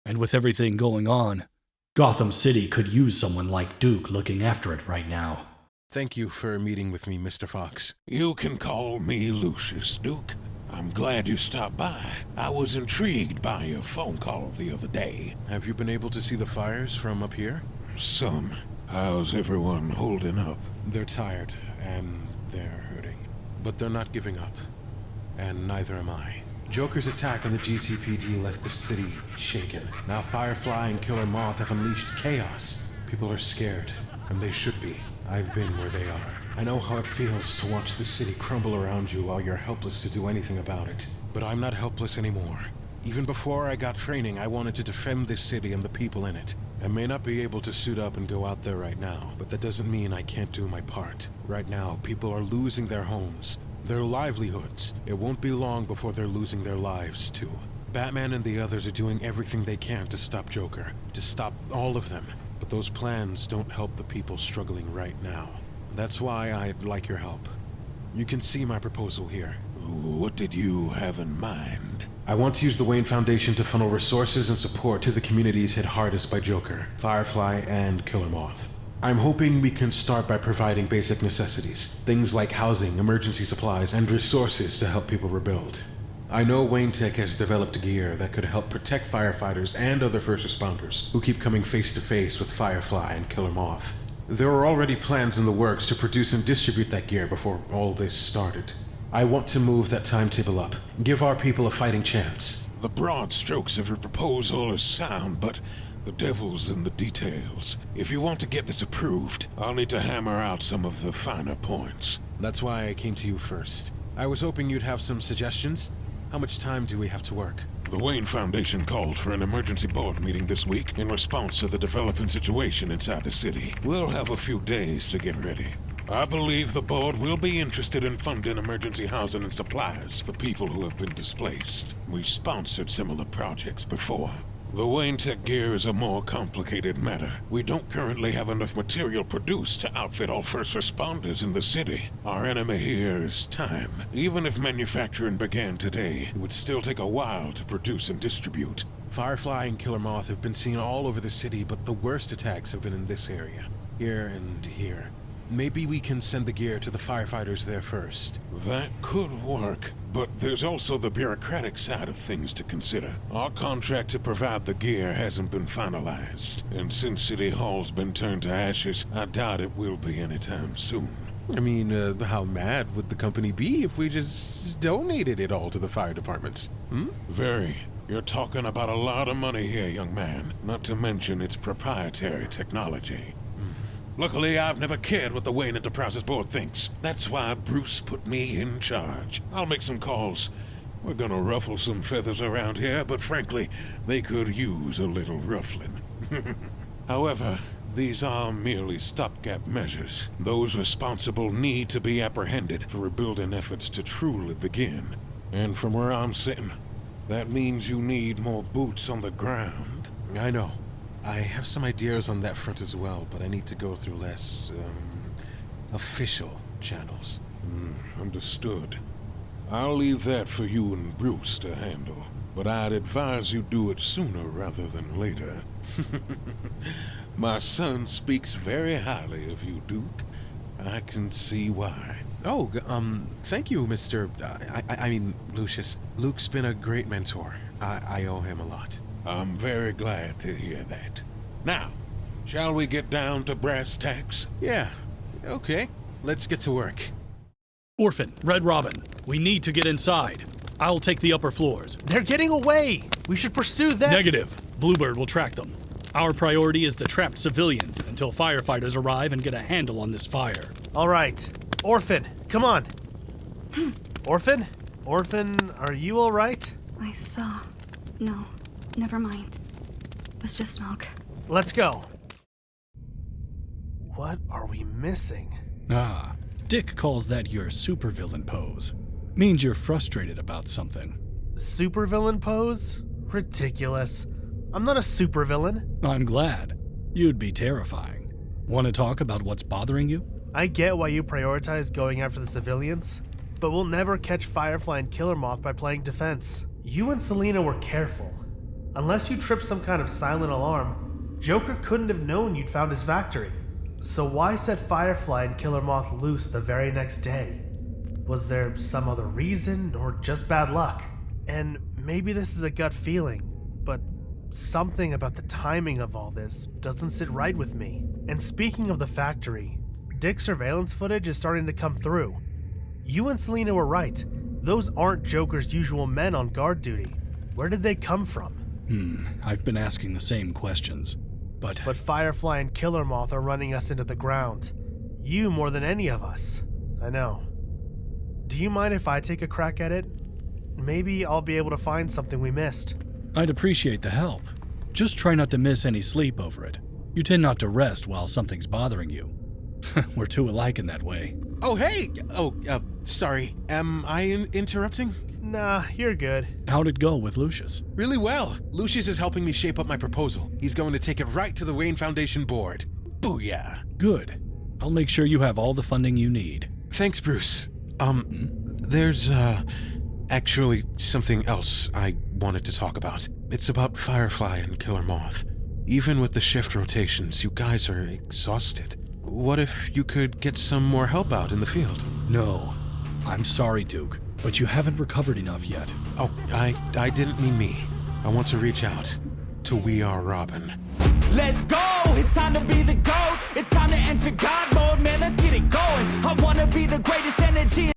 And with everything going on, Gotham City could use someone like Duke looking after it right now. Thank you for meeting with me, Mr. Fox. You can call me Lucius, Duke. I'm glad you stopped by. I was intrigued by your phone call the other day. Have you been able to see the fires from up here? Some. How's everyone holding up? They're tired, and they're hurting. But they're not giving up. And neither am I. Joker's attack on the GCPD left the city shaken. Now Firefly and Killer Moth have unleashed chaos. People are scared, and they should be. I've been where they are. I know how it feels to watch the city crumble around you while you're helpless to do anything about it. But I'm not helpless anymore. Even before I got training, I wanted to defend this city and the people in it. I may not be able to suit up and go out there right now, but that doesn't mean I can't do my part. Right now, people are losing their homes, their livelihoods. It won't be long before they're losing their lives, too. Batman and the others are doing everything they can to stop Joker, to stop all of them. But those plans don't help the people struggling right now. That's why I'd like your help. You can see my proposal here. What did you have in mind? I want to use the Wayne Foundation to funnel resources and support to the communities hit hardest by Joker, Firefly, and Killer Moth. I'm hoping we can start by providing basic necessities, things like housing, emergency supplies, and resources to help people rebuild. I know Wayne Tech has developed gear that could help protect firefighters and other first responders who keep coming face to face with Firefly and Killer Moth. There are already plans in the works to produce and distribute that gear before all this started. I want to move that timetable up, give our people a fighting chance. The broad strokes of your proposal are sound, but the devil's in the details. If you want to get this approved, I'll need to hammer out some of the finer points. That's why I came to you first. I was hoping you'd have some suggestions. How much time do we have to work? The Wayne Foundation called for an emergency board meeting this week in response to the developing situation inside the city. We'll have a few days to get ready. I believe the board will be interested in funding emergency housing and supplies for people who have been displaced. We sponsored similar projects before. The Wayne Tech gear is a more complicated matter. We don't currently have enough material produced to outfit all first responders in the city. Our enemy here is time. Even if manufacturing began today, it would still take a while to produce and distribute. Firefly and Killer Moth have been seen all over the city, but the worst attacks have been in this area. Here and here. Maybe we can send the gear to the firefighters there first. That could work, but there's also the bureaucratic side of things to consider. Our contract to provide the gear hasn't been finalized, and since City Hall's been turned to ashes, I doubt it will be anytime soon. I mean, how mad would the company be if we just donated it all to the fire departments? Very. You're talking about a lot of money here, young man, not to mention its proprietary technology. Luckily, I've never cared what the Wayne Enterprises board thinks. That's why Bruce put me in charge. I'll make some calls. We're gonna ruffle some feathers around here, but frankly, they could use a little ruffling. However, these are merely stopgap measures. Those responsible need to be apprehended for rebuilding efforts to truly begin. And from where I'm sitting, that means you need more boots on the ground. I know. I have some ideas on that front as well, but I need to go through less, official channels. Understood. I'll leave that for you and Bruce to handle, but I'd advise you do it sooner rather than later. My son speaks very highly of you, Duke. I can see why. Oh, thank you, Mr. I mean, Lucius. Luke's been a great mentor. I owe him a lot. I'm very glad to hear that. Now, shall we get down to brass tacks? Yeah, okay. Let's get to work. Orphan, Red Robin, we need to get inside. I'll take the upper floors. They're getting away! We should pursue them! Negative. Bluebird will track them. Our priority is the trapped civilians until firefighters arrive and get a handle on this fire. All right. Orphan, come on. Orphan? Orphan, are you all right? I saw. No, never mind. It was just smoke. Let's go. What are we missing? Dick calls that your supervillain pose. Means you're frustrated about something. Supervillain pose? Ridiculous. I'm not a supervillain. I'm glad. You'd be terrifying. Want to talk about what's bothering you? I get why you prioritize going after the civilians, but we'll never catch Firefly and Killer Moth by playing defense. You and Selina were careful. Unless you tripped some kind of silent alarm, Joker couldn't have known you'd found his factory. So why set Firefly and Killer Moth loose the very next day? Was there some other reason, or just bad luck? And maybe this is a gut feeling, but something about the timing of all this doesn't sit right with me. And speaking of the factory, Dick's surveillance footage is starting to come through. You and Selena were right. Those aren't Joker's usual men on guard duty. Where did they come from? I've been asking the same questions. But Firefly and Killer Moth are running us into the ground. You more than any of us. I know. Do you mind if I take a crack at it? Maybe I'll be able to find something we missed. I'd appreciate the help. Just try not to miss any sleep over it. You tend not to rest while something's bothering you. We're too alike in that way. Oh, hey! Sorry. Am I interrupting? Nah, you're good. How'd it go with Lucius? Really well. Lucius is helping me shape up my proposal. He's going to take it right to the Wayne Foundation board. Booyah! Good. I'll make sure you have all the funding you need. Thanks, Bruce. There's, actually something else I wanted to talk about. It's about Firefly and Killer Moth. Even with the shift rotations, you guys are exhausted. What if you could get some more help out in the field? No. I'm sorry, Duke, but you haven't recovered enough yet. Oh, I didn't mean me. I want to reach out to We Are Robin. Let's go, it's time to be the GOAT. It's time to enter God mode, man, let's get it going. I wanna be the greatest energy.